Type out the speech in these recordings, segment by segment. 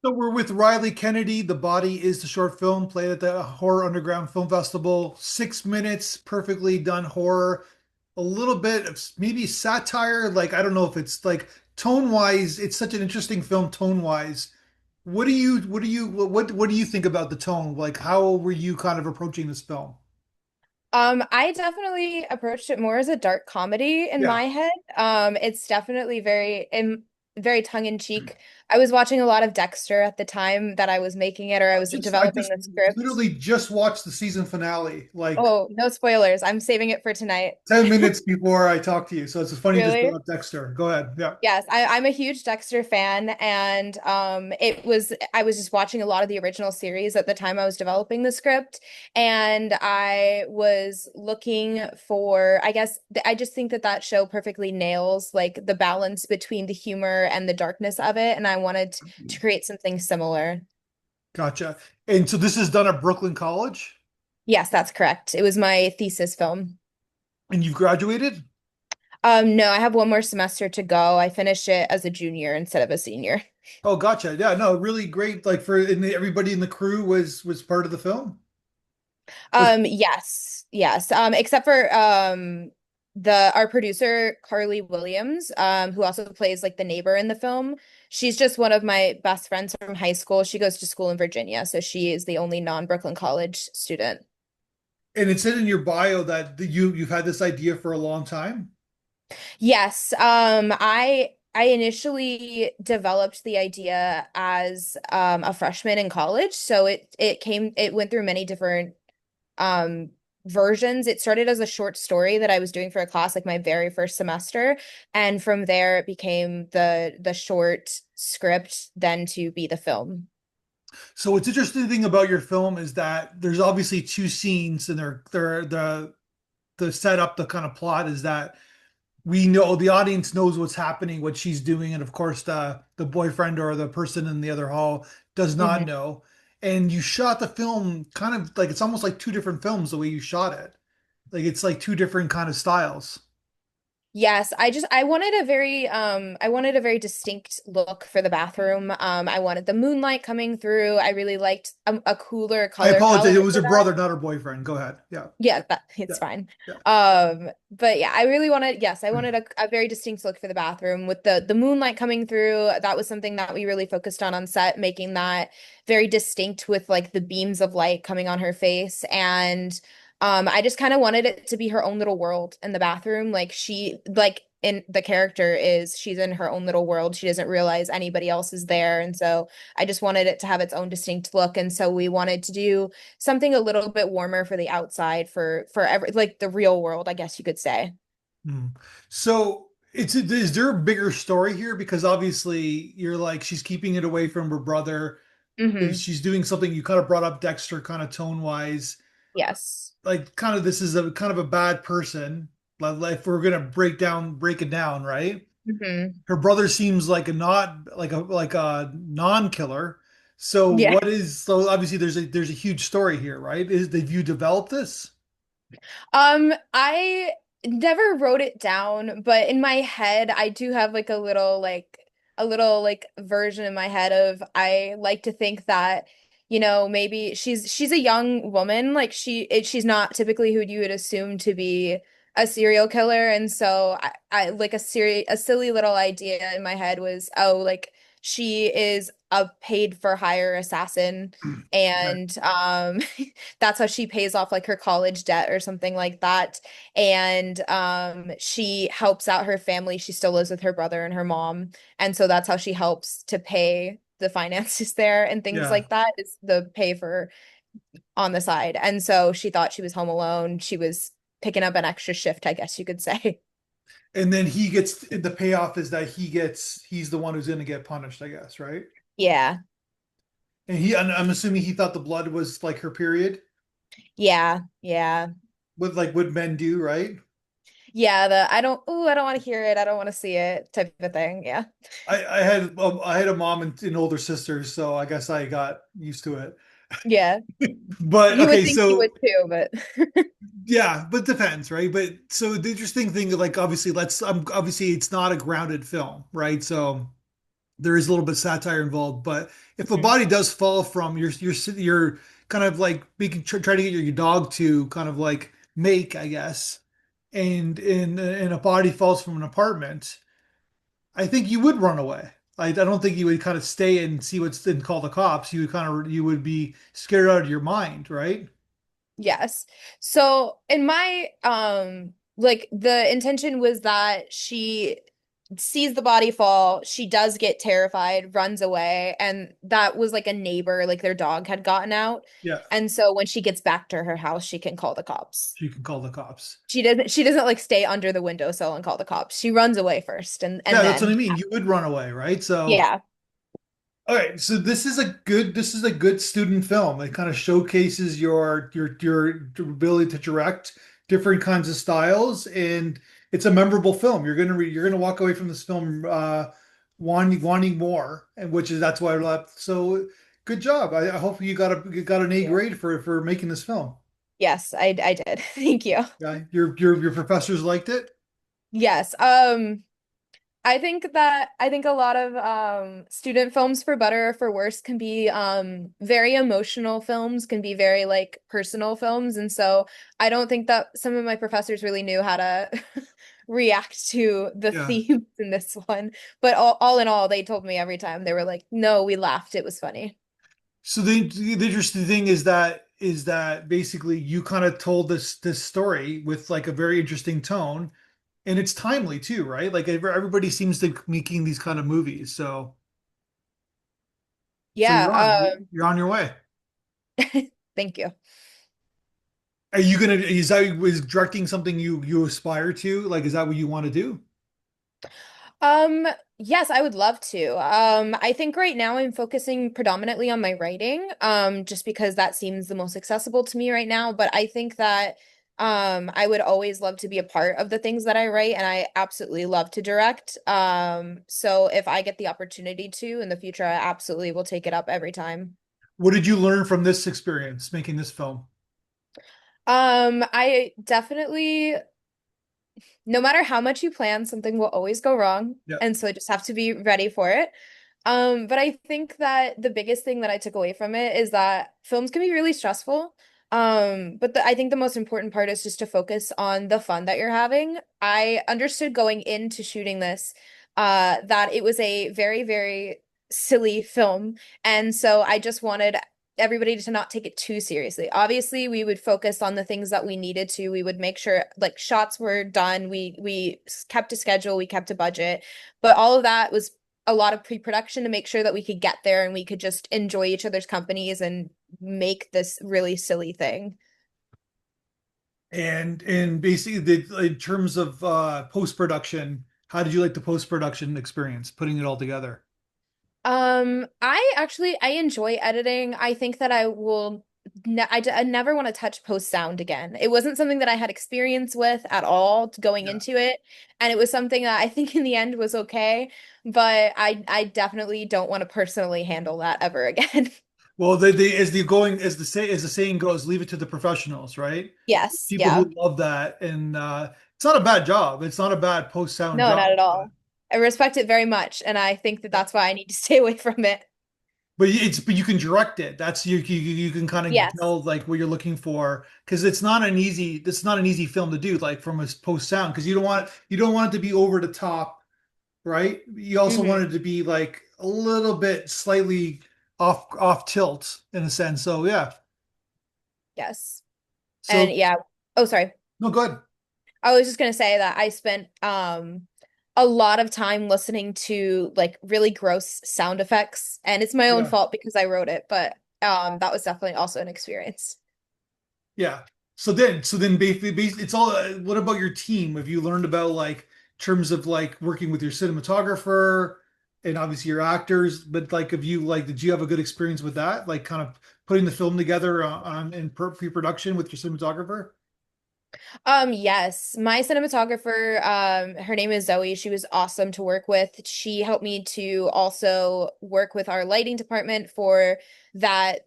So we're with Riley Kennedy. The Body is the short film played at the Horror Underground Film Festival. 6 minutes, perfectly done horror. A little bit of maybe satire. Like I don't know if it's like tone wise. It's such an interesting film tone wise. What do you think about the tone? Like how were you kind of approaching this film? I definitely approached it more as a dark comedy in Yeah. my head. It's definitely very tongue in cheek. I was watching a lot of Dexter at the time that I was making it, or I was I developing just the script. literally just watched the season finale like Oh, no spoilers. I'm saving it for tonight. 10 minutes before I talked to you. So it's funny you just brought Really? up Dexter. Go ahead. Yeah. Yes, I'm a huge Dexter fan, and I was just watching a lot of the original series at the time I was developing the script, and I was looking for, I guess, I just think that that show perfectly nails like the balance between the humor and the darkness of it, and I wanted to create something similar. Gotcha. And so this is done at Brooklyn College, Yes, that's correct. It was my thesis film. and you've graduated? No, I have one more semester to go. I finished it as a junior instead of a senior. Oh, gotcha. Yeah, no, really great. Like everybody in the crew was part of the film. Was Yes, yes. Except for the our producer Carly Williams, who also plays like the neighbor in the film. She's just one of my best friends from high school. She goes to school in Virginia, so she is the only non-Brooklyn College student. and it said in your bio that you've had this idea for a long time. Yes, I initially developed the idea as a freshman in college, so it went through many different um versions. It started as a short story that I was doing for a class like my very first semester, and from there it became the short script then to be the film. So what's interesting thing about your film is that there's obviously two scenes, and they're the setup, the kind of plot is that we know the audience knows what's happening, what she's doing, and of course the boyfriend or the person in the other hall does not Mhm. know. And you shot the film kind of like it's almost like two different films the way you shot it. Like it's like two different kind of styles. Yes, I wanted a very distinct look for the bathroom. I wanted the moonlight coming through. I really liked a cooler I color apologize. palette It was for her that. brother, not her boyfriend. Go ahead. Yeah. Yeah, that Yeah. it's fine. Yeah. But yeah, I really wanted, yes, I wanted a very distinct look for the bathroom with the moonlight coming through. That was something that we really focused on set, making that very distinct with like the beams of light coming on her face. And I just kind of wanted it to be her own little world in the bathroom. Like like in the character is she's in her own little world. She doesn't realize anybody else is there. And so I just wanted it to have its own distinct look. And so we wanted to do something a little bit warmer for the outside for every like the real world, I guess you could say. Hmm. So is there a bigger story here? Because obviously you're like she's keeping it away from her brother. Hmm. She's doing something you kind of brought up Dexter kind of tone wise. Yes. Like kind of this is a kind of a bad person. Like if we're gonna break it down, right? Hmm. Her brother seems like a not like a non-killer. Yeah. So obviously there's a huge story here, right? Have you developed this? I never wrote it down, but in my head, I do have like a little like version in my head of I like to think that, you know, maybe she's a young woman, like she's not typically who you would assume to be a serial killer, and so I like a silly little idea in my head was, oh, like she is a paid for hire assassin, Okay. and that's how she pays off like her college debt or something like that. And she helps out her family. She still lives with her brother and her mom. And so that's how she helps to pay the finances there and things Yeah. like that is the pay for on the side. And so she thought she was home alone. She was picking up an extra shift, I guess you could say. And then he gets the payoff is that he's the one who's gonna get punished, I guess, right? Yeah. And I'm assuming he thought the blood was like her period, Yeah. Yeah. with like what men do, right? Yeah, I don't want to hear it. I don't want to see it type of thing. Yeah. I had a mom and older sisters, so I guess I got used to it. Yeah. But You would okay, think you would so too, but yeah, but depends, right? But so the interesting thing, like obviously, obviously it's not a grounded film, right? So there is a little bit of satire involved. But if a Mhm. body does fall from you're kind of like making trying to get your dog to kind of like make, I guess, and a body falls from an apartment, I think you would run away. I don't think you would kind of stay and see what's and call the cops. You would be scared out of your mind, right? Yes. So in my like the intention was that she sees the body fall, she does get terrified, runs away, and that was like a neighbor, like their dog had gotten out. Yeah, And so when she gets back to her house, she can call the cops. you can call the cops. She doesn't like stay under the windowsill and call the cops. She runs away first and Yeah, that's what I then mean. You would run away, right? So, yeah. all right. So this is a good student film. It kind of showcases your ability to direct different kinds of styles, and it's a memorable film. You're gonna walk away from this film wanting more, and which is that's why I left. So, good job. I hope you got an A Yeah. grade for making this film. Yes, I did. Thank you. Yeah, your professors liked it. Yes. I think a lot of student films for better or for worse can be very emotional films, can be very like personal films. And so I don't think that some of my professors really knew how to react to the Yeah. themes in this one. But all in all, they told me every time they were like, no, we laughed. It was funny. So the interesting thing is that basically you kind of told this story with like a very interesting tone, and it's timely too, right? Like everybody seems to be making these kind of movies, so Yeah, you're on your way. thank you. Are you gonna is directing something you aspire to? Like, is that what you want to do? Um, yes, I would love to. I think right now I'm focusing predominantly on my writing, just because that seems the most accessible to me right now. But I think that I would always love to be a part of the things that I write, and I absolutely love to direct. So if I get the opportunity to in the future, I absolutely will take it up every time. What did you learn from this experience making this film? I definitely no matter how much you plan, something will always go wrong. Yeah. And so I just have to be ready for it. But I think that the biggest thing that I took away from it is that films can be really stressful. But I think the most important part is just to focus on the fun that you're having. I understood going into shooting this, that it was a very, very silly film. And so I just wanted everybody to not take it too seriously. Obviously, we would focus on the things that we needed to. We would make sure like shots were done. We kept a schedule, we kept a budget, but all of that was a lot of pre-production to make sure that we could get there and we could just enjoy each other's companies and make this really silly thing. And basically, in terms of post-production, how did you like the post-production experience, putting it all together? I enjoy editing. I think that I will I never want to touch post sound again. It wasn't something that I had experience with at all going Yeah. into it, and it was something that I think in the end was okay, but I definitely don't want to personally handle that ever again. Well, as the saying goes, leave it to the professionals, right? Yes, People yeah. who love that, and it's not a bad job. It's not a bad post sound No, not job, at all. I respect it very much, and I think that but that's why I need to stay away from it. but you can direct it. That's you can kind of Yes. tell like what you're looking for because it's not an easy film to do like from a post sound because you don't want it to be over the top, right? You also want Hmm. it to be like a little bit slightly off tilt in a sense. So yeah. Yes. And So yeah. Oh, sorry. no good. I was just gonna say that I spent a lot of time listening to like really gross sound effects, and it's my own Yeah. fault because I wrote it, but that was definitely also an experience. Yeah. So then basically it's all what about your team? Have you learned about like terms of like working with your cinematographer and obviously your actors, but like have you like did you have a good experience with that? Like kind of putting the film together on in pre-production with your cinematographer? Yes, my cinematographer, her name is Zoe. She was awesome to work with. She helped me to also work with our lighting department for that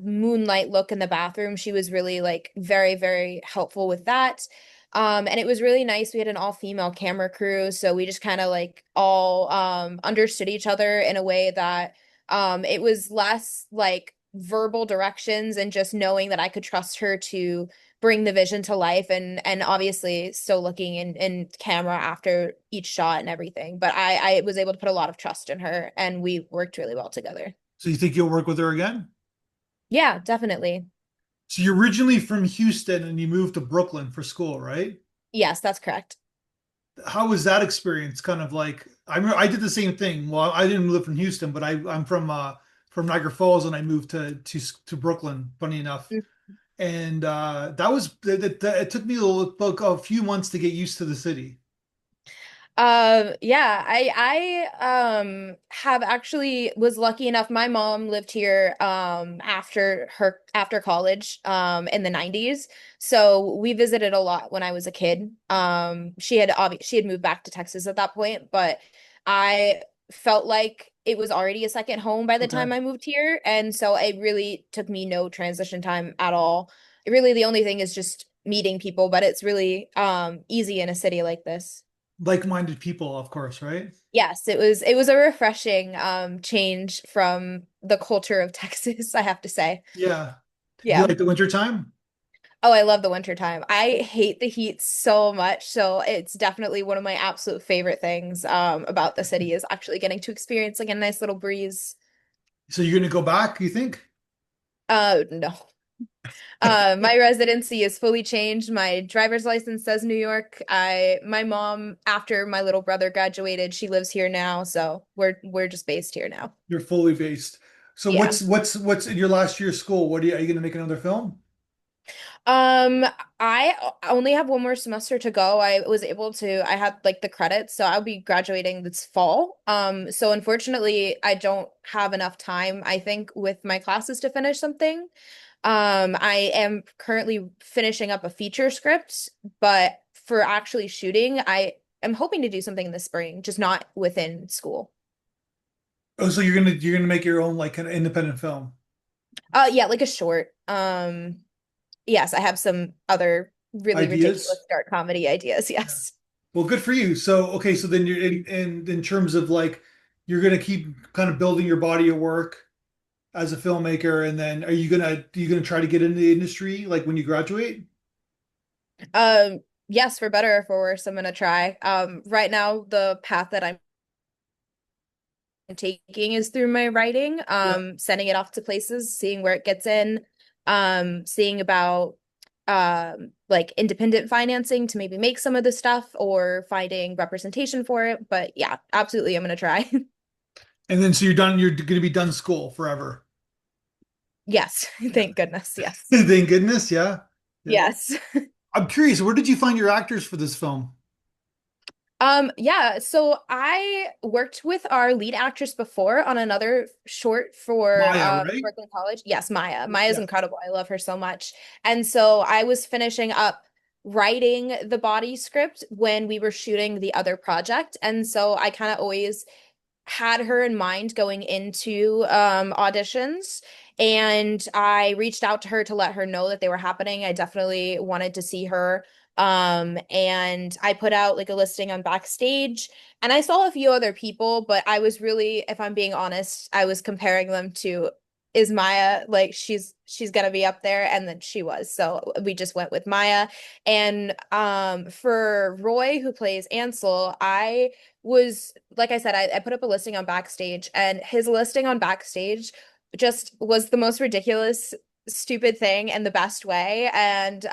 moonlight look in the bathroom. She was really like very, very helpful with that. And it was really nice. We had an all-female camera crew, so we just kind of like all understood each other in a way that it was less like verbal directions and just knowing that I could trust her to bring the vision to life and obviously still looking in camera after each shot and everything. But I was able to put a lot of trust in her and we worked really well together. So you think you'll work with her again? Yeah, definitely. So you're originally from Houston and you moved to Brooklyn for school, right? Yes, that's correct. How was that experience? Kind of like I remember I did the same thing. Well, I didn't live in Houston, but I'm from Niagara Falls and I moved to Brooklyn, funny enough. And that was it took me like a few months to get used to the city. Yeah, I have actually was lucky enough. My mom lived here after college in the 90s. So we visited a lot when I was a kid. She had moved back to Texas at that point, but I felt like it was already a second home by the Okay. time I moved here, and so it really took me no transition time at all. Really, the only thing is just meeting people, but it's really easy in a city like this. Like-minded people, of course, right? Yes, it was a refreshing change from the culture of Texas, I have to say. Yeah. Do you Yeah. like the winter time? Oh, I love the winter time. I hate the heat so much, so it's definitely one of my absolute favorite things about the city is actually getting to experience like a nice little breeze. So you're gonna go back, you think? No. My residency is fully changed. My driver's license says New York. My mom, after my little brother graduated, she lives here now, so we're just based here now. You're fully based. So Yeah. what's in your last year of school? Are you gonna make another film? Um, I only have one more semester to go. I had like the credits, so I'll be graduating this fall. So unfortunately, I don't have enough time, I think, with my classes to finish something. I am currently finishing up a feature script, but for actually shooting, I am hoping to do something in the spring, just not within school. Oh, so you're gonna make your own like kind of independent film. Yeah, like a short. Yes, I have some other really ridiculous Ideas? dark comedy ideas. Yeah. Yes. Well, good for you. So, okay, so then you're in terms of like you're gonna keep kind of building your body of work as a filmmaker, and then you gonna try to get into the industry like when you graduate? Yes, for better or for worse, I'm gonna try. Right now, the path that I'm taking is through my writing, Yeah. sending it off to places, seeing where it gets in, seeing about like independent financing to maybe make some of the stuff or finding representation for it. But yeah, absolutely, I'm gonna try. And then so you're done, you're gonna be done school forever. Yes, Yeah. thank goodness. Yes. Thank goodness, yeah. Yeah. Yes. I'm curious, where did you find your actors for this film? Yeah, so I worked with our lead actress before on another short for Maya, right? Brooklyn College. Yes, Maya. Maya's Yeah. incredible. I love her so much. And so I was finishing up writing the body script when we were shooting the other project. And so I kind of always had her in mind going into auditions. And I reached out to her to let her know that they were happening. I definitely wanted to see her. And I put out like a listing on Backstage, and I saw a few other people, but I was really, if I'm being honest, I was comparing them to, is Maya like she's gonna be up there? And then she was. So we just went with Maya. And for Roy, who plays Ansel, I was, like I said, I put up a listing on Backstage, and his listing on Backstage just was the most ridiculous, stupid thing in the best way. And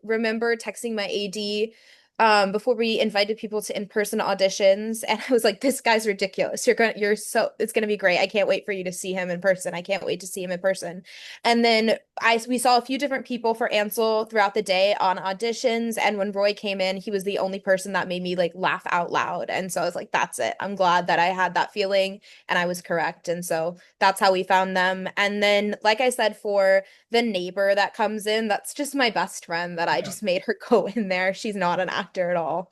remember texting my AD before we invited people to in-person auditions, and I was like, "This guy's ridiculous. It's gonna be great. I can't wait for you to see him in person. I can't wait to see him in person." And then we saw a few different people for Ansel throughout the day on auditions, and when Roy came in, he was the only person that made me like laugh out loud. And so I was like, "That's it. I'm glad that I had that feeling and I was correct." And so that's how we found them. And then, like I said, for the neighbor that comes in, that's just my best friend that I Yeah. just made her go in there. She's not an actor at all.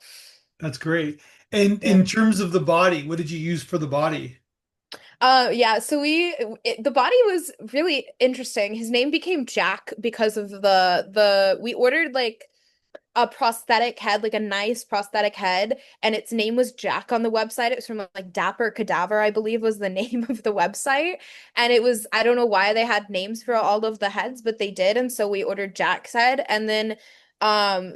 That's great. And Yeah. in terms of the body, what did you use for the body? Yeah, so the body was really interesting. His name became Jack because of we ordered like a prosthetic head, like a nice prosthetic head, and its name was Jack on the website. It was from like Dapper Cadaver, I believe was the name of the website. And it was, I don't know why they had names for all of the heads, but they did. And so we ordered Jack's head. And then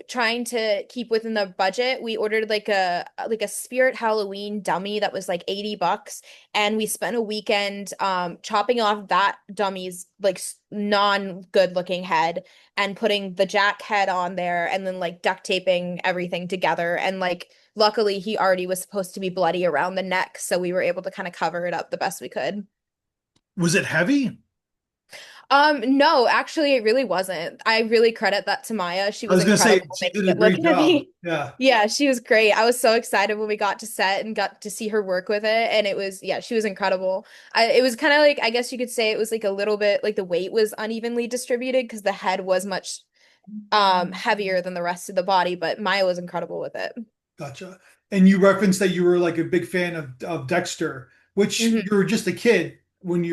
trying to keep within the budget, we ordered like a Spirit Halloween dummy that was like $80, and we spent a weekend chopping off that dummy's like non-good looking head and putting the Jack head on there and then like duct taping everything together. And like luckily he already was supposed to be bloody around the neck, so we were able to kind of cover it up the best we could. Was it heavy? No, actually it really wasn't. I really credit that to Maya. She I was was gonna say incredible she making did a it look great job. heavy. Yeah. Yeah, she was great. I was so excited when we got to set and got to see her work with it. And it was, yeah, she was incredible. It was kind of like, I guess you could say it was like a little bit like the weight was unevenly distributed because the head was much heavier than the rest of the body, but Maya was incredible with it. Gotcha. And you referenced that you were like a big fan of Dexter, which Hmm. you were just a kid when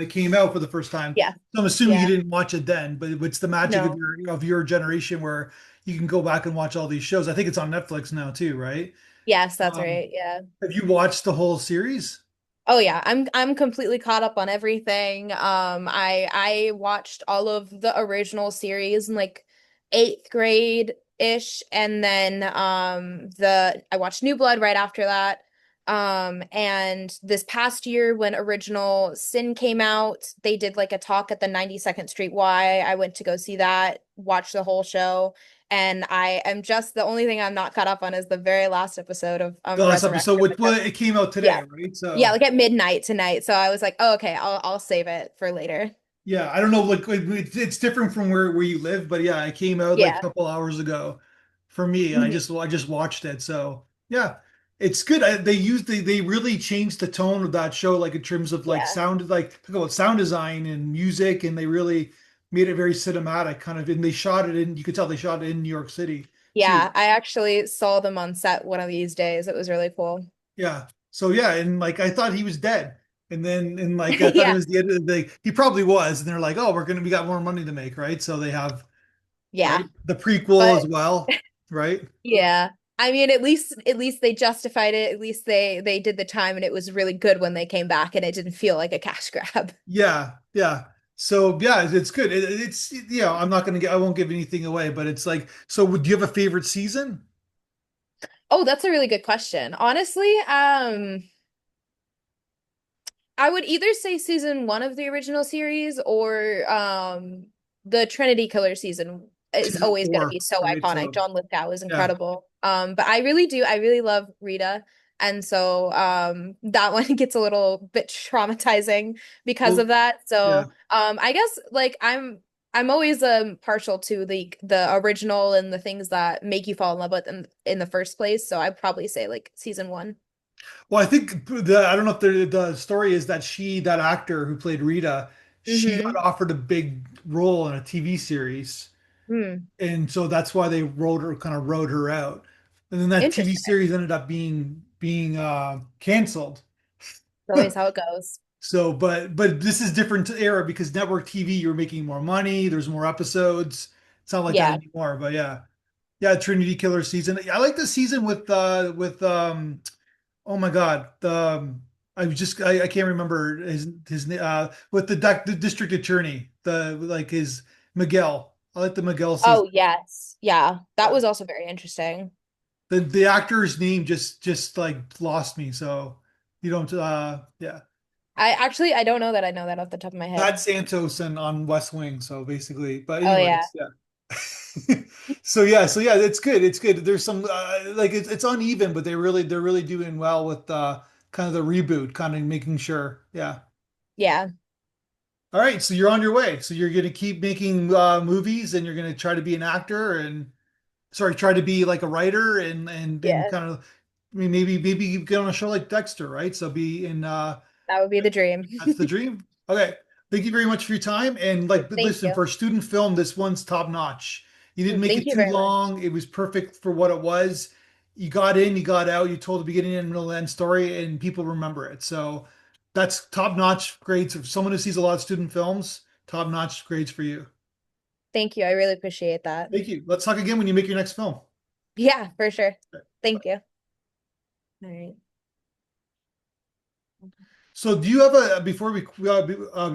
it came out for the first time. Yeah. So I'm assuming you Yeah. didn't watch it then, but it's the magic No. of your generation where you can go back and watch all these shows. I think it's on Netflix now too, right? Yes, that's Um, right. Yeah. have you watched the whole series? Oh yeah, I'm completely caught up on everything. I watched all of the original series in like eighth grade ish, and then the I watched New Blood right after that. And this past year when Original Sin came out, they did like a talk at the 92nd Street Y. I went to go see that, watch the whole show, and I am just the only thing I'm not caught up on is the very last episode of The last episode, Resurrection, which which well, it came out yeah. today, right? Yeah, So like at midnight tonight. So I was like, oh, okay, I'll save it for later. yeah, I don't know, like it's different from where you live, but yeah, it came out like a Yeah. couple hours ago for me, and Mhm. I just watched it. So yeah, it's good. They really changed the tone of that show, like in terms of like Yeah. sound, like talk about sound design and music, and they really made it very cinematic, kind of. And they shot it in, you could tell they shot it in New York City too. Yeah, I actually saw them on set one of these days. It was really cool. Yeah. So yeah, and like I thought he was dead. And like I thought it Yeah. was the end of the day. He probably was. And they're like, oh, we got more money to make, right? So they have Yeah. right? The prequel as But well, right? yeah. I mean, at least they justified it. At least they did the time and it was really good when they came back and it didn't feel like a cash grab. Yeah, yeah. So yeah, it's good. It's I'm not gonna get I won't give anything away, but it's like so would you have a favorite season? Oh, that's a really good question. Honestly, I would either say season one of the original series or the Trinity Killer season is Season always going to four, be so right? iconic. So John Lithgow is yeah, incredible. But I really love Rita. And so that one gets a little bit traumatizing because well, of that. yeah. So I guess like I'm always partial to the original and the things that make you fall in love with them in the first place. So I'd probably say like season one. Well, I think I don't know if the story is that that actor who played Rita, she got Mm-hmm. offered a big role in a TV series, Hmm. and so that's why they wrote her out. And then that TV Interesting. series ended up being canceled. It's always how it goes. So, but this is different era because network TV, you're making more money. There's more episodes. It's not like that Yeah. anymore. But yeah, yeah, Trinity Killer season. I like the season with oh my God, I can't remember his with the district attorney, the like his Miguel. I like the Miguel season. Oh, yes. Yeah. That Yeah. was also very interesting. The actor's name just like lost me. So you don't yeah. I don't know that I know that off the top of my Pat head. Santos and on West Wing. So basically, but Oh yeah. anyways, yeah. So yeah, it's good. It's good. There's some like it's uneven, but they're really doing well with kind of the reboot, kind of making sure. Yeah. Yeah. All right, so you're on your way. So you're gonna keep making movies, and you're gonna try to be an actor, and sorry, try to be like a writer, and Yeah. kind of, I mean, maybe you get on a show like Dexter, right? So be in That would be the dream. that's the dream. Okay. Thank you very much for your time. And like, Thank listen, you. for a student film, this one's top notch. You didn't make Thank it you too very much. long. It was perfect for what it was. You got in, you got out, you told the beginning and middle and end story, and people remember it. So that's top notch grades. For someone who sees a lot of student films, top notch grades for you. Thank you. I really appreciate that. Thank you. Let's talk again when you make your next film. Yeah, for sure. Thank you. All right. So do you have a before we